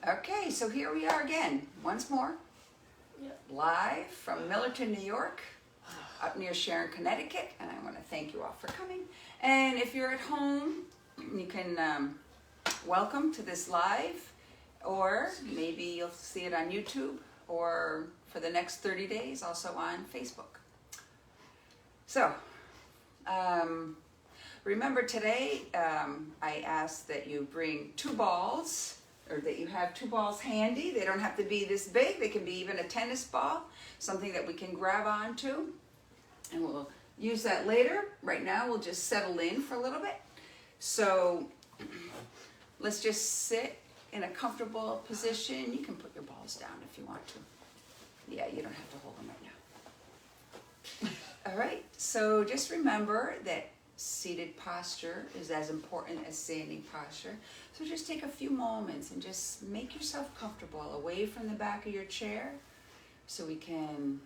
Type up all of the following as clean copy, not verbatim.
Okay, so here we are again, once more, live from Millerton, New York, up near Sharon, Connecticut, and I want to thank you all for coming. And if you're at home, you can welcome to this live, or maybe you'll see it on YouTube, or for the next 30 days, also on Facebook. So, remember today, I asked that you bring 2 balls, or that you have 2 balls handy. They don't have to be this big. They can be even a tennis ball, something that we can grab onto. And we'll use that later. Right now, we'll just settle in for a little bit. So let's just sit in a comfortable position. You can put your balls down if you want to. Yeah, you don't have to hold them right now. All right, so just remember that seated posture is as important as standing posture. So just take a few moments and just make yourself comfortable away from the back of your chair so we can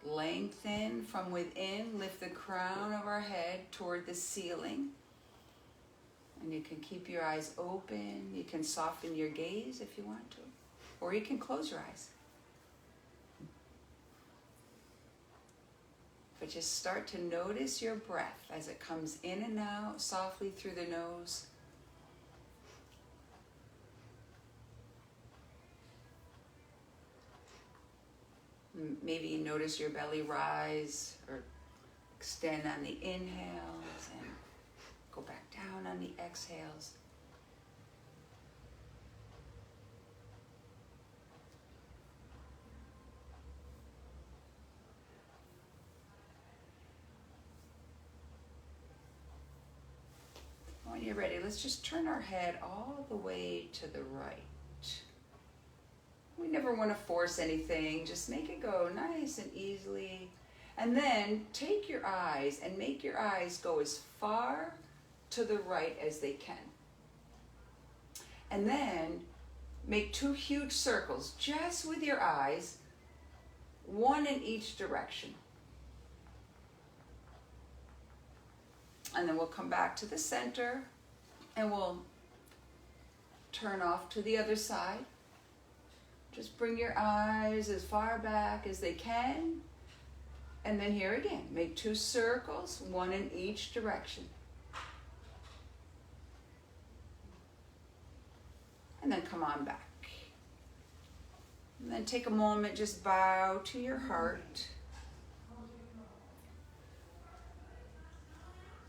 lengthen from within, lift the crown of our head toward the ceiling. And you can keep your eyes open. You can soften your gaze if you want to, or you can close your eyes. But just start to notice your breath as it comes in and out softly through the nose. Maybe you notice your belly rise or extend on the inhales and go back down on the exhales. When you're ready, let's just turn our head all the way to the right. We never want to force anything, just make it go nice and easily. And then take your eyes and make your eyes go as far to the right as they can. And then make 2 huge circles just with your eyes, 1 in each direction. And then we'll come back to the center and we'll turn off to the other side. Just bring your eyes as far back as they can. And then here again, make 2 circles, 1 in each direction. And then come on back. And then take a moment, just bow to your heart.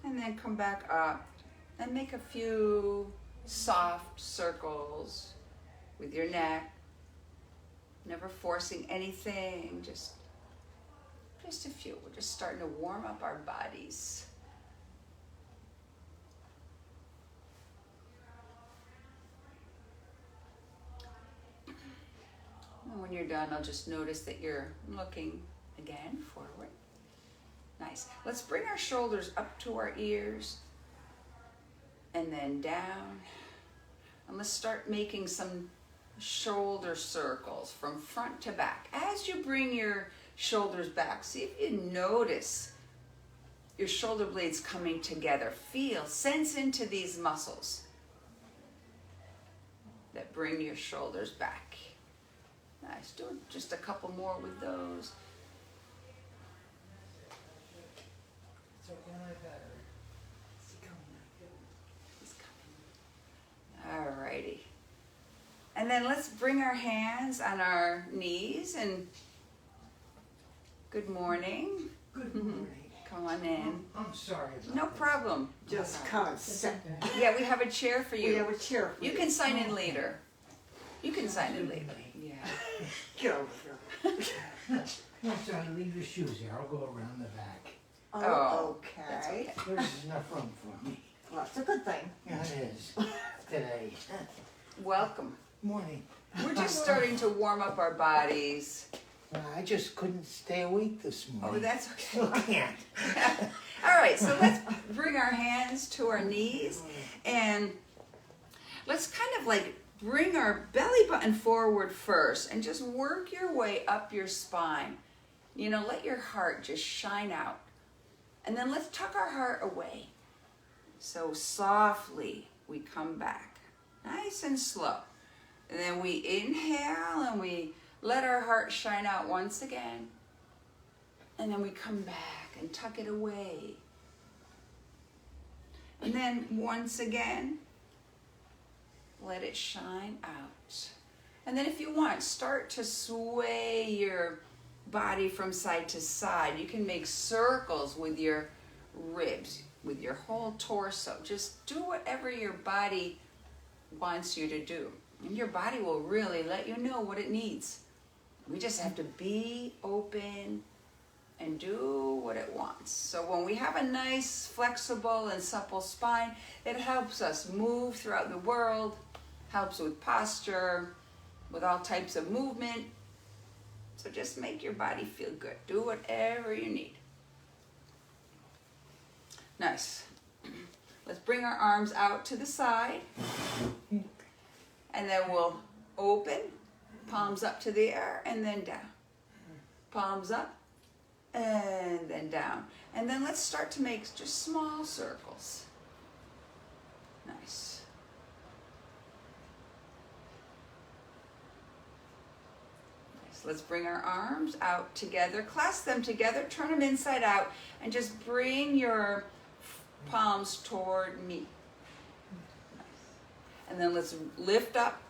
And then come back up and make a few soft circles with your neck. Never forcing anything, just a few. We're just starting to warm up our bodies. And when you're done, I'll just notice that you're looking again forward. Nice. Let's bring our shoulders up to our ears and then down. And let's start making some shoulder circles from front to back. As you bring your shoulders back, see if you notice your shoulder blades coming together. Feel, sense into these muscles that bring your shoulders back. Nice. Do just a couple more with those. Alrighty. And then let's bring our hands on our knees and good morning. Good morning. Come on in. I'm sorry about No this. problem. Just come and sit. Yeah, we have a chair for you. We have a chair for You can sign in later. You can sign in later. Yeah. Get over here. No, sorry, leave your shoes here. I'll go around the back. Oh, okay. that's okay. There's enough room for me. Well, that's a good thing. Yeah, it is. Today. Welcome. Morning. We're just starting to warm up our bodies. I just couldn't stay awake this morning. Oh, that's okay. Still can't. All right, so let's bring our hands to our knees and let's kind of like bring our belly button forward first and just work your way up your spine. You know, let your heart just shine out. And then let's tuck our heart away. So softly we come back, nice and slow. And then we inhale and we let our heart shine out once again. And then we come back and tuck it away. And then once again, let it shine out. And then if you want, start to sway your body from side to side. You can make circles with your ribs, with your whole torso. Just do whatever your body wants you to do. And your body will really let you know what it needs. We just have to be open and do what it wants. So when we have a nice, flexible, and supple spine, it helps us move throughout the world, helps with posture, with all types of movement. So just make your body feel good. Do whatever you need. Nice. Let's bring our arms out to the side. And then we'll open, palms up to the air, and then down. Palms up, and then down. And then let's start to make just small circles. Nice. Nice. Let's bring our arms out together, clasp them together, turn them inside out, and just bring your palms toward me. And then let's lift up,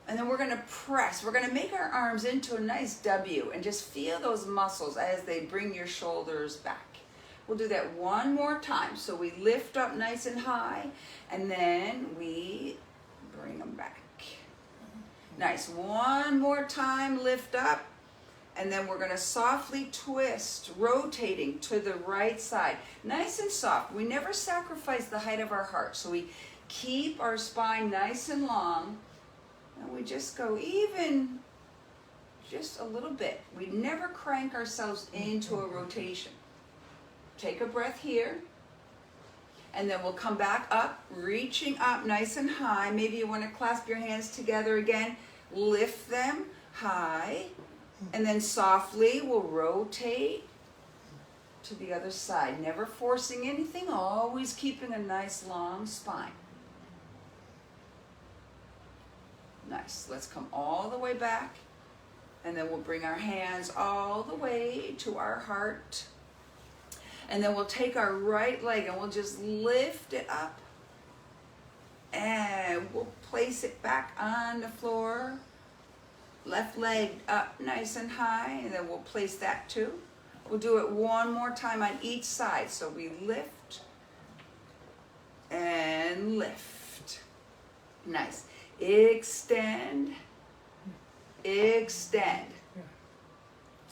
and then we're going to press. We're going to make our arms into a nice W and just feel those muscles as they bring your shoulders back. We'll do that one more time. So we lift up nice and high, and then we bring them back. Nice. One more time, lift up, and then we're going to softly twist, rotating to the right side. Nice and soft. We never sacrifice the height of our heart, so we keep our spine nice and long, and we just go even just a little bit. We never crank ourselves into a rotation. Take a breath here, and then we'll come back up, reaching up nice and high. Maybe you want to clasp your hands together again, lift them high, and then softly we'll rotate to the other side, never forcing anything, always keeping a nice long spine. Nice. Let's come all the way back, and then we'll bring our hands all the way to our heart. And then we'll take our right leg and we'll just lift it up, and we'll place it back on the floor. Left leg up nice and high, and then we'll place that too. We'll do it one more time on each side. So we lift and lift. Nice. Extend, extend.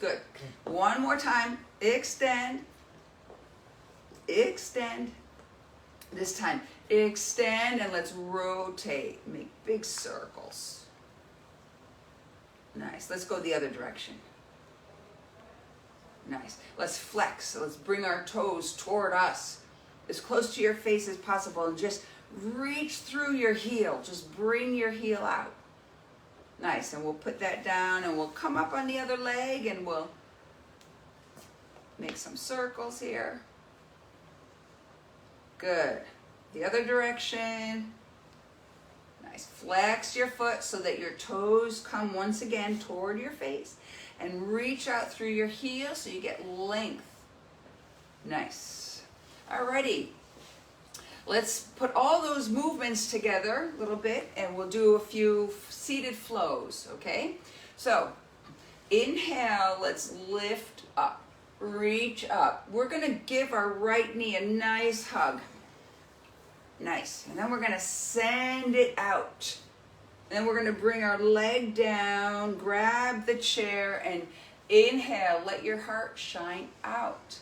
Good. One more time. Extend, extend. This time, extend, and let's rotate. Make big circles. Nice. Let's go the other direction. Nice. Let's flex. So let's bring our toes toward us, as close to your face as possible, and just reach through your heel. Just bring your heel out. Nice. And we'll put that down, and we'll come up on the other leg, and we'll make some circles here. Good. The other direction. Nice. Flex your foot so that your toes come once again toward your face, and reach out through your heel so you get length. Nice. Alrighty. Let's put all those movements together a little bit, and we'll do a few seated flows, okay? So, inhale, let's lift up, reach up. We're gonna give our right knee a nice hug. Nice. And then we're gonna send it out. And then we're gonna bring our leg down, grab the chair, and inhale, let your heart shine out.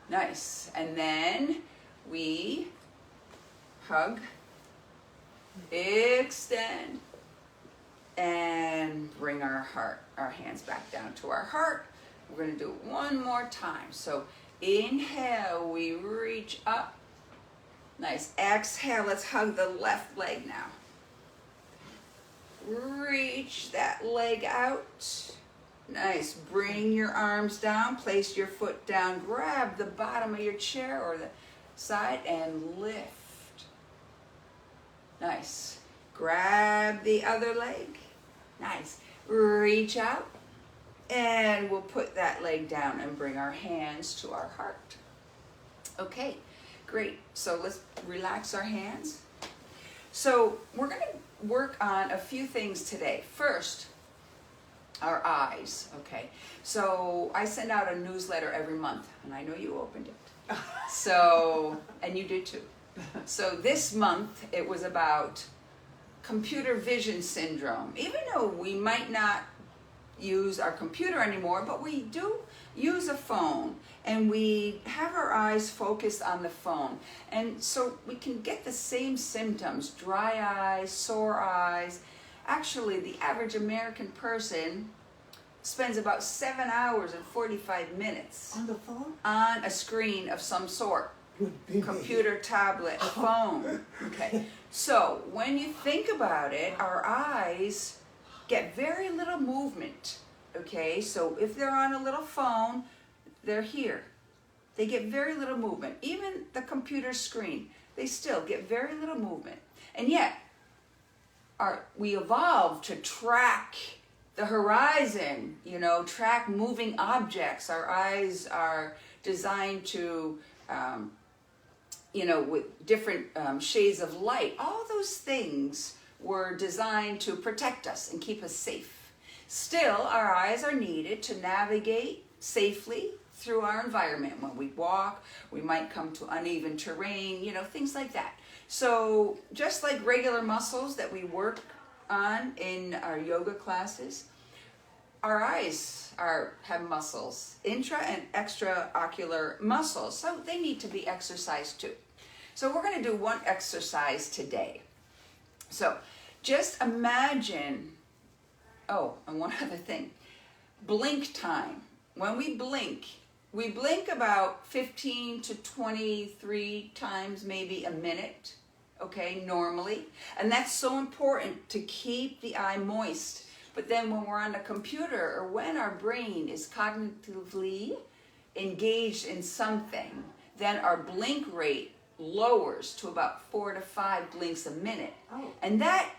Nice. And then we hug, extend, and bring our hands back down to our heart. We're going to do it one more time. So inhale, we reach up. Nice. Exhale, let's hug the left leg now. Reach that leg out. Nice. Bring your arms down, place your foot down, grab the bottom of your chair or the side, and lift. Nice. Grab the other leg. Nice. Reach out. And we'll put that leg down and bring our hands to our heart. Okay, great. So let's relax our hands. So we're going to work on a few things today. First, our eyes. Okay, so I send out a newsletter every month, and I know you opened it. So, and you did too. So this month it was about computer vision syndrome. Even though we might not use our computer anymore, but we do use a phone, and we have our eyes focused on the phone, and so we can get the same symptoms: dry eyes, sore eyes. Actually, the average American person spends about 7 hours and 45 minutes On the phone? on a screen of some sort. Good baby. Computer, tablet, phone. Okay, so when you think about it, our eyes get very little movement. Okay, so if they're on a little phone, they're here. They get very little movement. Even the computer screen, they still get very little movement. And yet, we evolved to track the horizon, track moving objects. Our eyes are designed to, with different shades of light. All those things were designed to protect us and keep us safe. Still, our eyes are needed to navigate safely through our environment. When we walk, we might come to uneven terrain, things like that. So just like regular muscles that we work on in our yoga classes, our eyes have muscles, intra and extraocular muscles, so they need to be exercised too. So we're going to do one exercise today. So just imagine, and one other thing, blink time. When we blink about 15 to 23 times, maybe a minute, okay, normally. And that's so important to keep the eye moist. But then when we're on the computer, or when our brain is cognitively engaged in something, then our blink rate lowers to about 4 to 5 blinks a minute. Oh. And that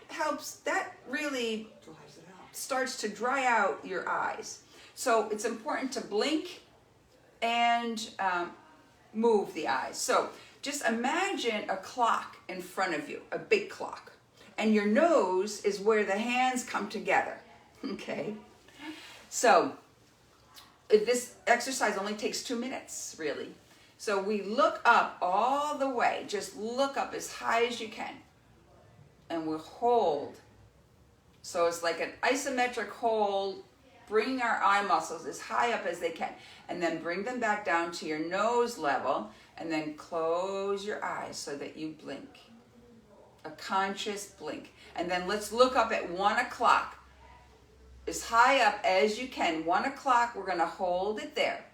really Dries it out. starts to dry out your eyes. So it's important to blink and move the eyes. So just imagine a clock in front of you, a big clock, and your nose is where the hands come together. Okay? So this exercise only takes 2 minutes, really. So we look up all the way, just look up as high as you can, and we'll hold. So it's like an isometric hold, bring our eye muscles as high up as they can, and then bring them back down to your nose level, and then close your eyes so that you blink. A conscious blink. And then let's look up at 1 o'clock, as high up as you can. 1 o'clock, we're going to hold it there.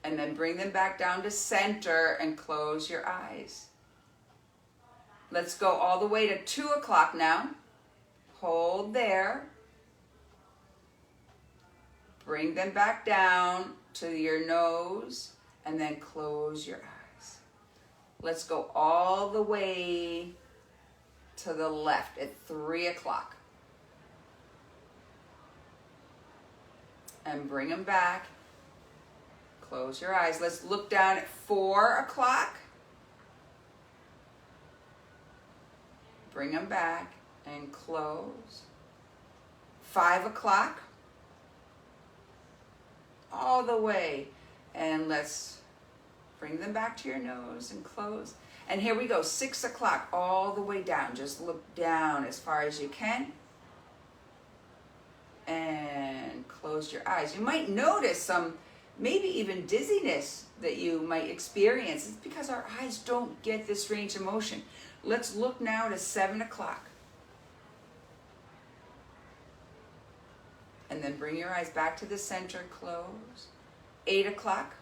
And then bring them back down to center and close your eyes. Let's go all the way to 2 o'clock now. Hold there. Bring them back down to your nose and then close your eyes. Let's go all the way to the left at 3 o'clock. And bring them back. Close your eyes. Let's look down at 4 o'clock. Bring them back and close. 5 o'clock. All the way. And let's bring them back to your nose and close. And here we go. 6 o'clock. All the way down. Just look down as far as you can. And close your eyes. You might notice some, maybe even dizziness that you might experience. It's because our eyes don't get this range of motion. Let's look now to 7 o'clock. And then bring your eyes back to the center, close. 8 o'clock.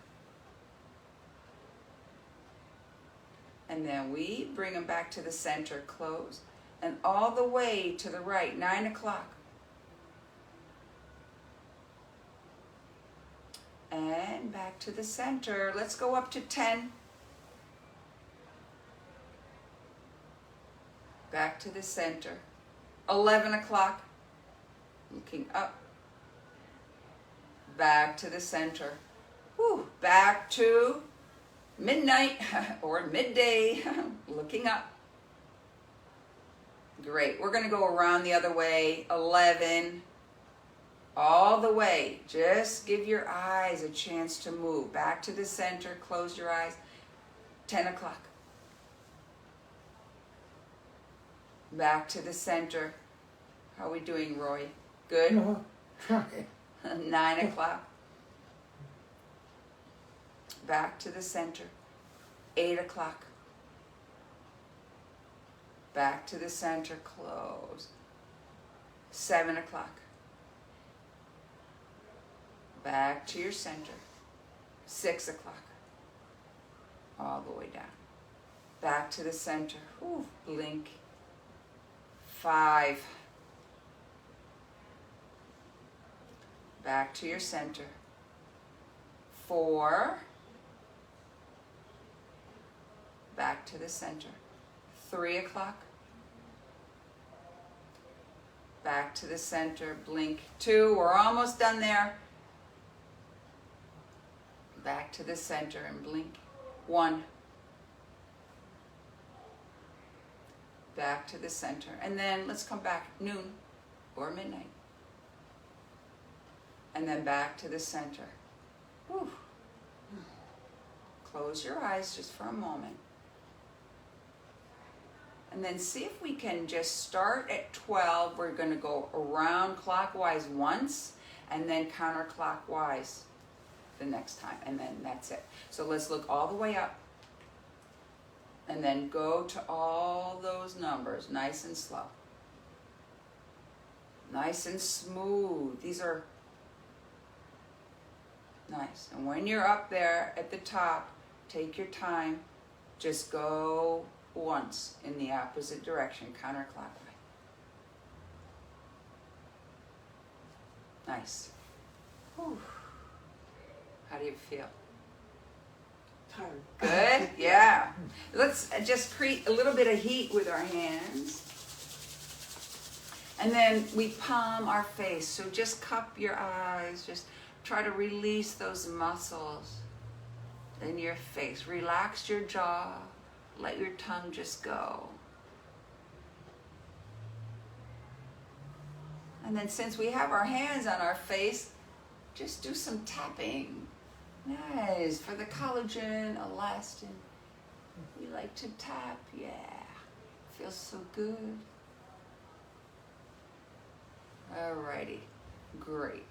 And then we bring them back to the center, close. And all the way to the right, 9 o'clock. And back to the center. Let's go up to 10. back to the center. 11 o'clock, looking up, back to the center. Whew, back to midnight or midday, looking up. Great, we're gonna go around the other way, 11, all the way. Just give your eyes a chance to move. Back to the center, close your eyes. 10 o'clock. Back to the center. How are we doing, Roy? Good? No, try it. 9 o'clock. Back to the center. 8 o'clock. Back to the center, close. 7 o'clock. Back to your center. 6 o'clock. All the way down. Back to the center. Whew, blink. 5. Back to your center. 4. Back to the center. 3 o'clock. Back to the center. Blink. 2. We're almost done there. Back to the center and blink. 1. Back to the center. And then let's come back noon or midnight. And then back to the center. Whew. Close your eyes just for a moment. And then see if we can just start at 12. We're going to go around clockwise once and then counterclockwise the next time. And then that's it. So let's look all the way up. And then go to all those numbers, nice and slow. Nice and smooth. These are nice. And when you're up there at the top, take your time. Just go once in the opposite direction, counterclockwise. Nice. Whew. How do you feel? Tired. Good? Yeah. Let's just create a little bit of heat with our hands. And then we palm our face. So just cup your eyes. Just try to release those muscles in your face. Relax your jaw. Let your tongue just go. And then since we have our hands on our face, just do some tapping. Nice. For the collagen, elastin. We like to tap. Yeah. Feels so good. Alrighty. Great.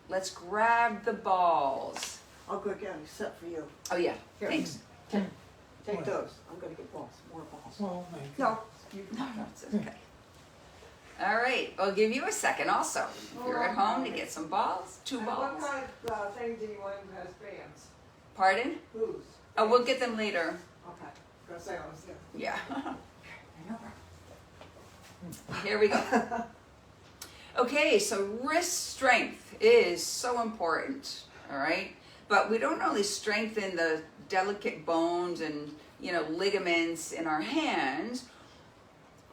Let's grab the balls. I'll go get a set for you. Oh yeah. Here. Thanks. Take What? those. I'm gonna get balls. More balls. Oh, my No. No, it's okay. All right. I'll give you a second also. If you're at home to get some balls, 2 balls. What kind of thing do you want that has bands? Pardon? Whose? Oh, we'll get them later. Okay. Gonna say I was there. Yeah. Here we go. Okay, so wrist strength is so important, all right? But we don't only strengthen the delicate bones and, ligaments in our hands.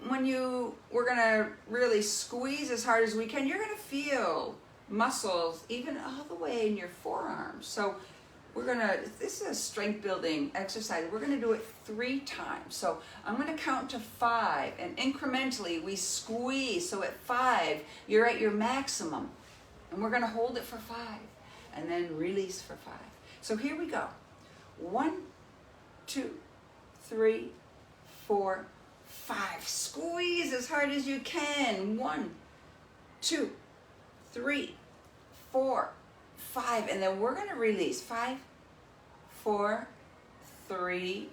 We're gonna really squeeze as hard as we can, you're gonna feel muscles even all the way in your forearms. So this is a strength building exercise. We're gonna do it 3 times. So I'm gonna count to 5 and incrementally we squeeze. So at 5, you're at your maximum. And we're gonna hold it for 5 and then release for 5. So here we go. 1, 2, 3, 4, 5. Squeeze as hard as you can. 1, 2, 3, 4, 5. And then we're going to release. 5, 4, 3,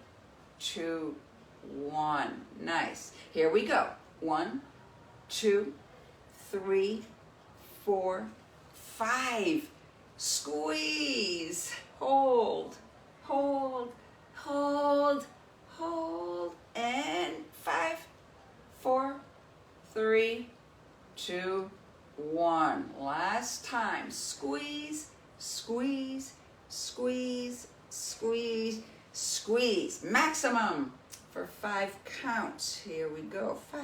2, 1. Nice. Here we go. 1, 2, 3, 4, 5. Squeeze. Hold. Hold. Hold. Hold. And 5, 4, 3, 2, 1. Last time. Squeeze, squeeze, squeeze, squeeze, squeeze. Maximum. for 5 counts. Here we go, 5.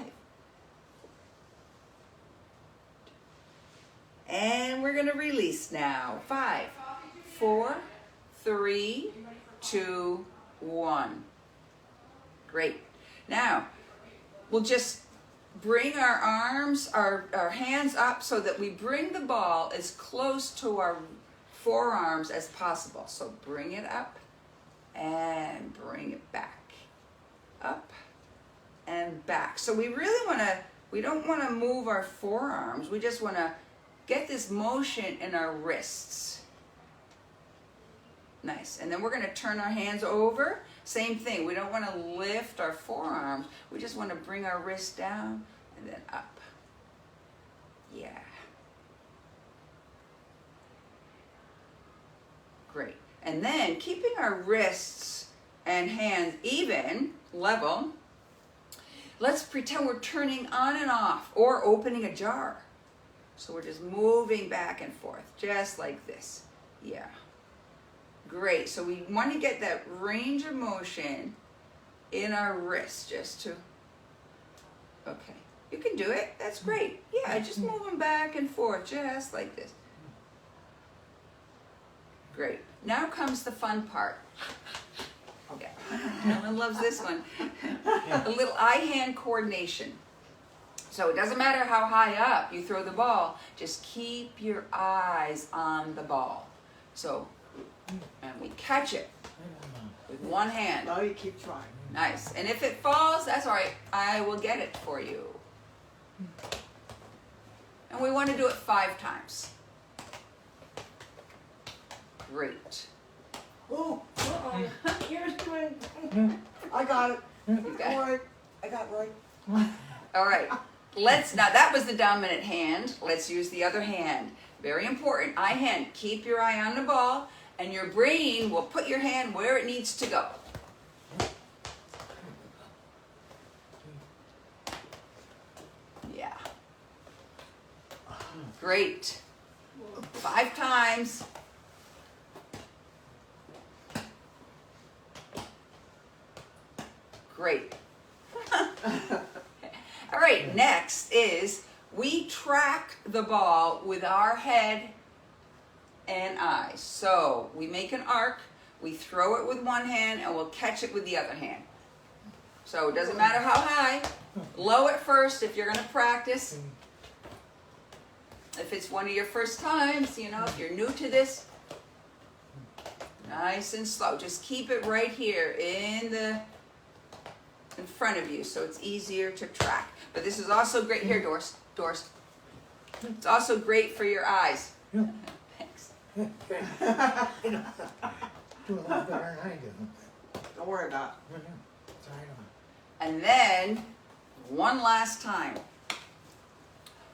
And we're gonna release now. 5, 4, 3, 2, 1. Great. Now, we'll just bring our arms, our hands up so that we bring the ball as close to our forearms as possible. So bring it up and bring it back. Up and back. So we don't want to move our forearms. We just want to get this motion in our wrists. Nice. And then we're going to turn our hands over. Same thing. We don't want to lift our forearms. We just want to bring our wrists down and then up. Yeah. Great. And then keeping our wrists and hands even, level, let's pretend we're turning on and off or opening a jar. So we're just moving back and forth, just like this. Yeah. Great. So we want to get that range of motion in our wrist just to, okay. You can do it. That's great. Yeah, just move them back and forth, just like this. Great. Now comes the fun part. Okay. Ellen loves this one. A little eye-hand coordination. So it doesn't matter how high up you throw the ball, just keep your eyes on the ball. So, and we catch it with one hand. Now you keep trying. Nice. And if it falls, that's all right. I will get it for you. And we want to do it 5 times. Great. Oh, here's doing. I got it. You got it? All right. I got it right. All right. Now that was the dominant hand. Let's use the other hand. Very important. Eye hand. Keep your eye on the ball, and your brain will put your hand where it needs to go. Yeah. Great. 5 times. Great. All right, next is we track the ball with our head and eyes. So we make an arc, we throw it with one hand, and we'll catch it with the other hand. So it doesn't matter how high. Low at first if you're going to practice. If it's one of your first times, you know, if you're new to this, nice and slow. Just keep it right here in front of you so it's easier to track. But this is also great here, Doris. It's also great for your eyes. Thanks. Do a lot better than I do. Don't worry about Sorry. And then, one last time.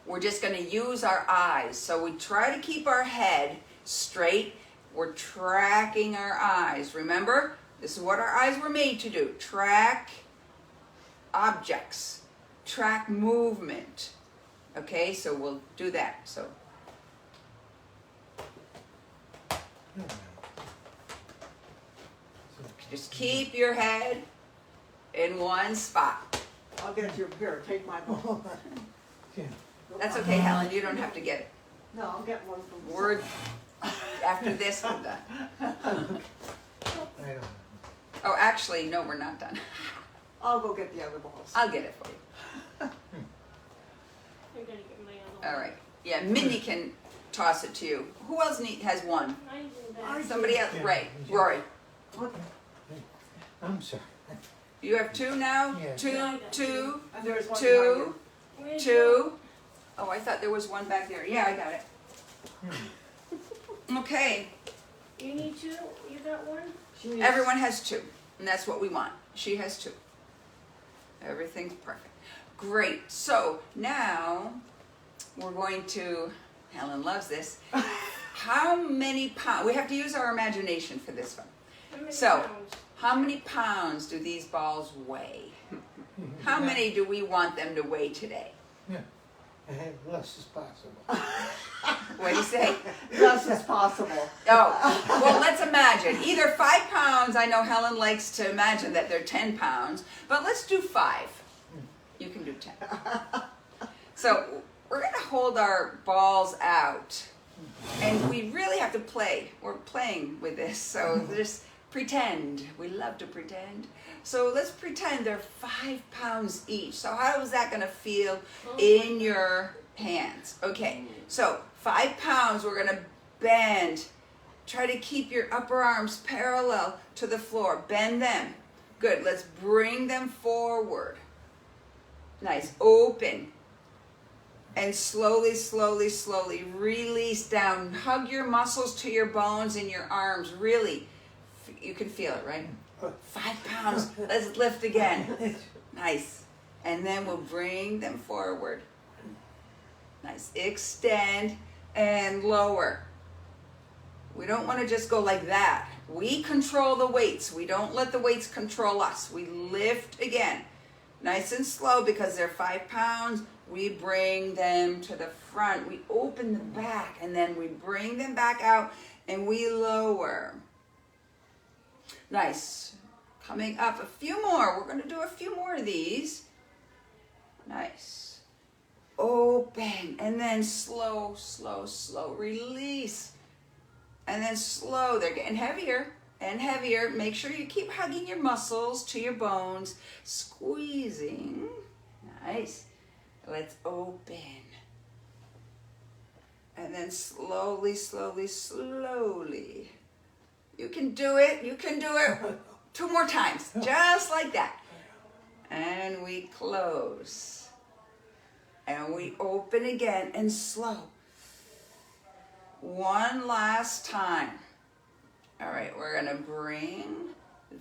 We're just going to use our eyes. So we try to keep our head straight. We're tracking our eyes. Remember, this is what our eyes were made to do. Track objects. Track movement. Okay, so we'll do that. So just keep your head in one spot. it. I'll get you here. Take my ball. Yeah. That's okay, Helen. You don't have to get it. No, I'll get one from. We're after this, we're done. I don't know. Oh, actually, no, we're not done. I'll go get the other balls. I'll get it for you. You're gonna get my other one. All right. Yeah, Mindy can toss it to you. Who else has one? Mine's in the back. Somebody else? Yeah. Right. Rory. What? I'm sorry. You have 2 now? Yeah. Two. And there's one behind 2. you. Where's 2. Oh, I thought there was one back there. Yeah, I got it. Okay. You need 2? You got 1? She needs- Everyone has 2. And that's what we want. She has 2. Everything's perfect. Great. So now we're going to, Helen loves this. How many pounds? We have to use our imagination for this one. How many So, pounds? how many pounds do these balls weigh? How many do we want them to weigh today? Yeah. I have less as possible. What do you say? Less as possible. Oh, well, let's imagine. Either 5 pounds, I know Helen likes to imagine that they're 10 pounds, but let's do 5. You can do 10. So we're going to hold our balls out, and we really have to play. We're playing with this, so just pretend. We love to pretend. So let's pretend they're 5 pounds each. So how is that going to feel in your hands? Okay, so 5 pounds, we're going to bend. Try to keep your upper arms parallel to the floor. Bend them. Good, let's bring them forward. Nice, open. And slowly, slowly, slowly release down. Hug your muscles to your bones in your arms. Really, you can feel it, right? 5 pounds. Let's lift again. Nice. And then we'll bring them forward. Nice. Extend and lower. We don't want to just go like that. We control the weights. We don't let the weights control us. We lift again. Nice and slow because they're 5 pounds. We bring them to the front. We open the back and then we bring them back out and we lower. Nice. Coming up, a few more. We're going to do a few more of these. Nice. Open and then slow, slow, slow. Release. And then slow. They're getting heavier and heavier. Make sure you keep hugging your muscles to your bones. Squeezing. Nice. Let's open. And then slowly, slowly, slowly. You can do it. You can do it. 2 more times. Just like that. And we close. And we open again and slow. One last time. All right, we're going to bring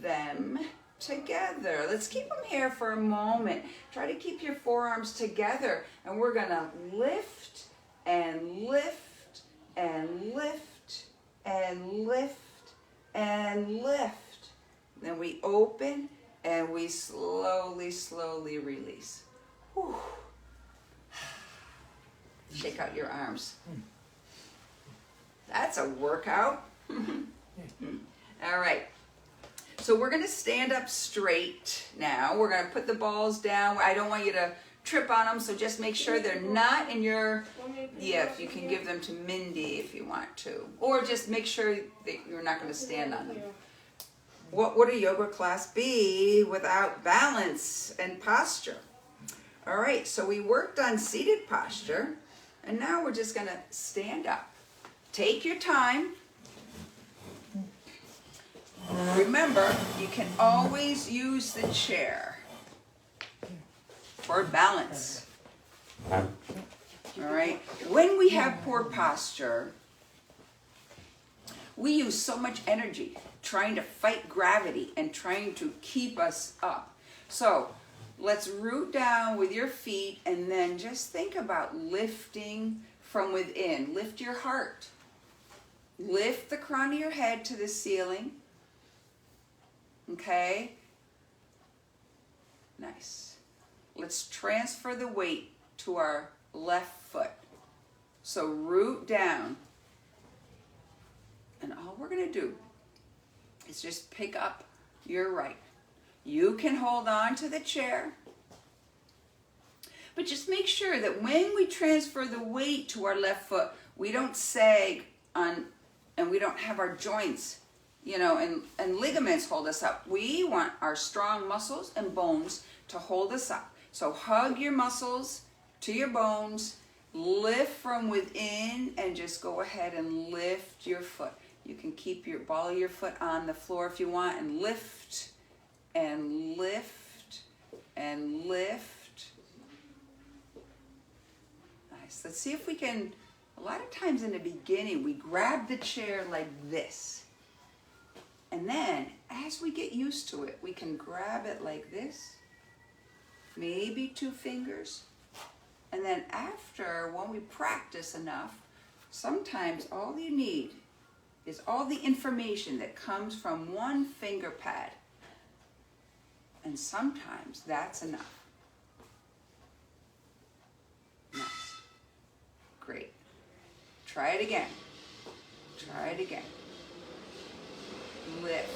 them together. Let's keep them here for a moment. Try to keep your forearms together. And we're going to lift and lift and lift and lift and lift. Then we open and we slowly, slowly release. Whew. Shake out your arms. That's a workout. All right. So we're going to stand up straight now. We're going to put the balls down. I don't want you to trip on them, so just make sure they're not in your... Yeah, if you can give them to Mindy if you want to. Or just make sure that you're not going to stand on them. What would a yoga class be without balance and posture? All right, so we worked on seated posture, and now we're just going to stand up. Take your time. Remember, you can always use the chair for balance. All right, when we have poor posture, we use so much energy trying to fight gravity and trying to keep us up. So let's root down with your feet and then just think about lifting from within. Lift your heart. Lift the crown of your head to the ceiling. Okay? Nice. Let's transfer the weight to our left foot. So root down. And all we're going to do is just pick up your right. You can hold on to the chair. But just make sure that when we transfer the weight to our left foot, we don't sag on, and we don't have our joints, and ligaments hold us up. We want our strong muscles and bones to hold us up. So hug your muscles to your bones, lift from within, and just go ahead and lift your foot. You can keep your ball of your foot on the floor if you want, and lift and lift and lift. Nice. Let's see if we can, a lot of times in the beginning, we grab the chair like this. And then, as we get used to it, we can grab it like this, maybe 2 fingers. And then after, when we practice enough, sometimes all you need is all the information that comes from 1 finger pad. And sometimes that's enough. Nice. Try it again. Try it again. Lift.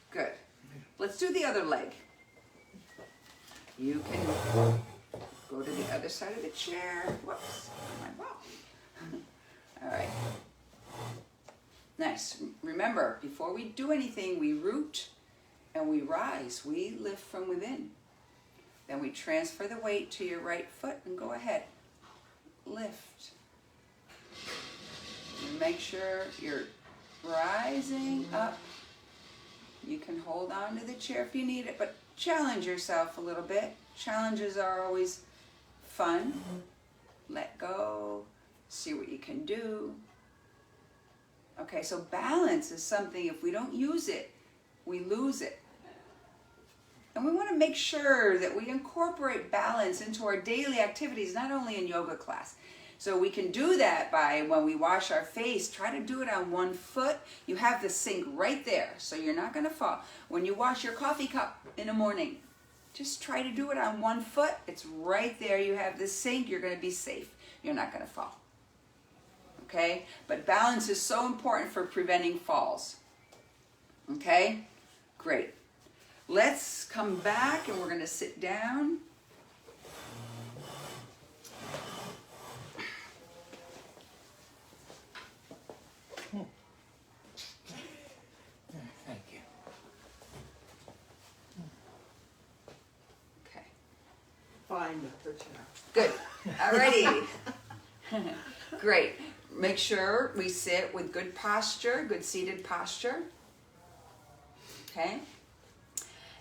Good. Let's do the other leg. You can go to the other side of the chair. Whoops, my ball. All right. Nice. Remember, before we do anything, we root and we rise. We lift from within. Then we transfer the weight to your right foot and go ahead. Lift. And make sure you're rising up. You can hold on to the chair if you need it, but challenge yourself a little bit. Challenges are always fun. Let go. See what you can do. Okay, so balance is something, if we don't use it, we lose it. And we want to make sure that we incorporate balance into our daily activities, not only in yoga class. So we can do that by, when we wash our face, try to do it on one foot. You have the sink right there, so you're not going to fall. When you wash your coffee cup in the morning, just try to do it on one foot. It's right there. You have the sink. You're going to be safe. You're not going to fall. Okay? But balance is so important for preventing falls. Okay? Great. Let's come back and we're going to sit down. Thank you. Okay. Find the chair. Good. Alrighty. Great. Make sure we sit with good posture, good seated posture. Okay?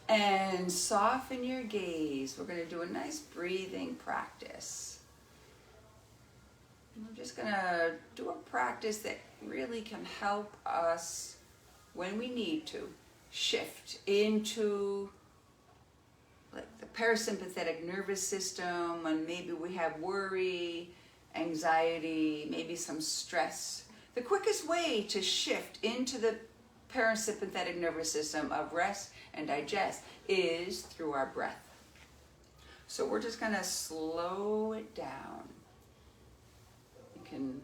And soften your gaze. We're going to do a nice breathing practice. We're just going to do a practice that really can help us, when we need to, shift into like the parasympathetic nervous system, when maybe we have worry, anxiety, maybe some stress. The quickest way to shift into the parasympathetic nervous system of rest and digest is through our breath. So we're just going to slow it down. You can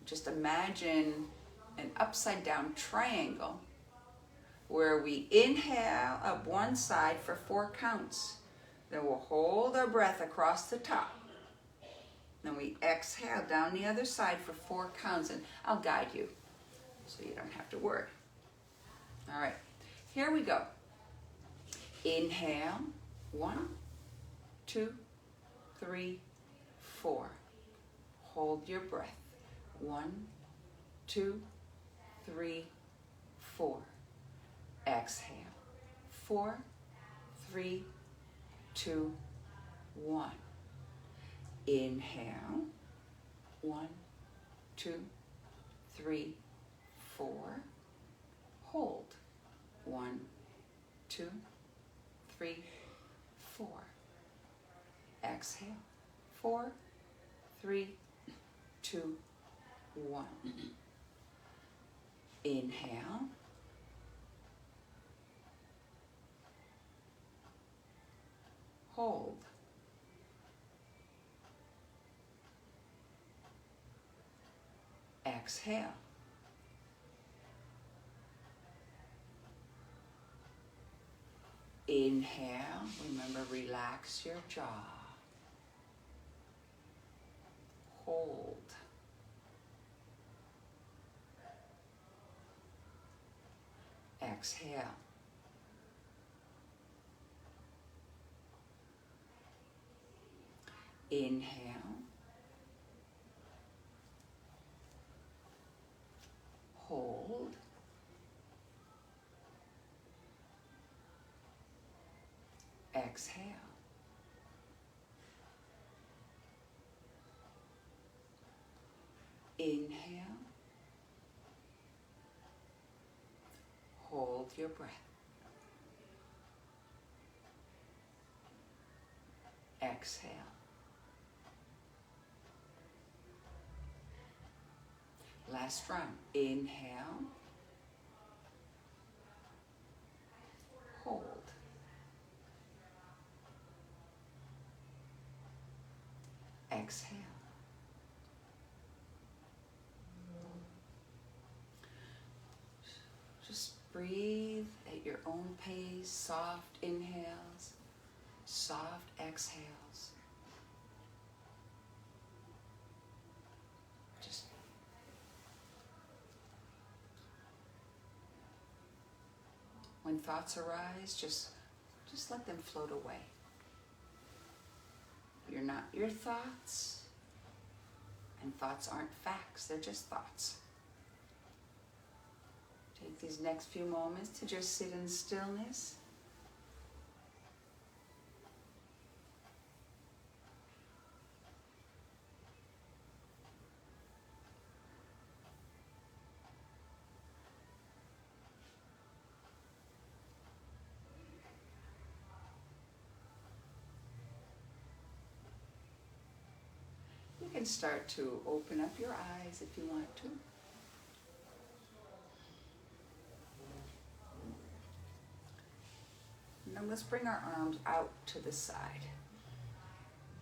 just imagine an upside down triangle where we inhale up one side for 4 counts. Then we'll hold our breath across the top. Then we exhale down the other side for 4 counts, and I'll guide you so you don't have to worry. All right, here we go. Inhale, 1, 2, 3, 4. Hold your breath. 1, 2, 3, 4. Exhale. 4, 3, 2, 1. Inhale. 1, 2, 3, 4. Hold. 1, 2, 3, 4. Exhale. 4, 3, 2, 1. Inhale. Hold. Exhale. Inhale. Remember, relax your jaw. Hold. Exhale. Inhale. Hold. Exhale. Inhale. Hold your breath. Exhale. Last round. Inhale. Hold. exhale. Just breathe at your own pace, soft inhales, soft exhales. Just when thoughts arise, just let them float away. You're not your thoughts, and thoughts aren't facts, they're just thoughts. Take these next few moments to just sit in stillness. You can start to open up your eyes if you want to. Now let's bring our arms out to the side.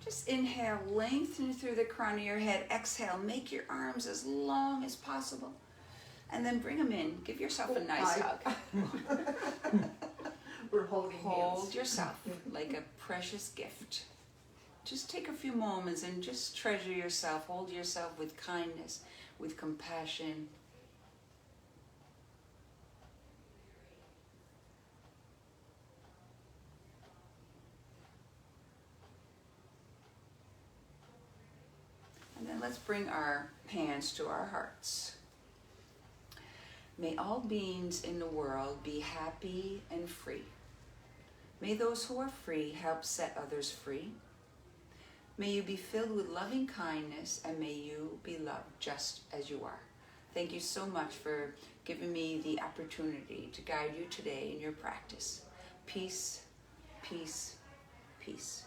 Just inhale, lengthen through the crown of your head. Exhale, make your arms as long as possible. And then bring them in. Give yourself a nice hug. We're holding Hold hands. yourself like a precious gift. Just take a few moments and just treasure yourself. Hold yourself with kindness, with compassion. And then let's bring our hands to our hearts. May all beings in the world be happy and free. May those who are free help set others free. May you be filled with loving kindness, and may you be loved just as you are. Thank you so much for giving me the opportunity to guide you today in your practice. Peace, peace, peace.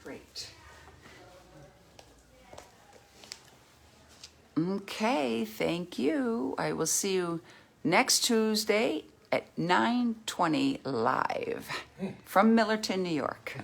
Great. Okay, thank you. I will see you next Tuesday at 9:20 live from Millerton, New York.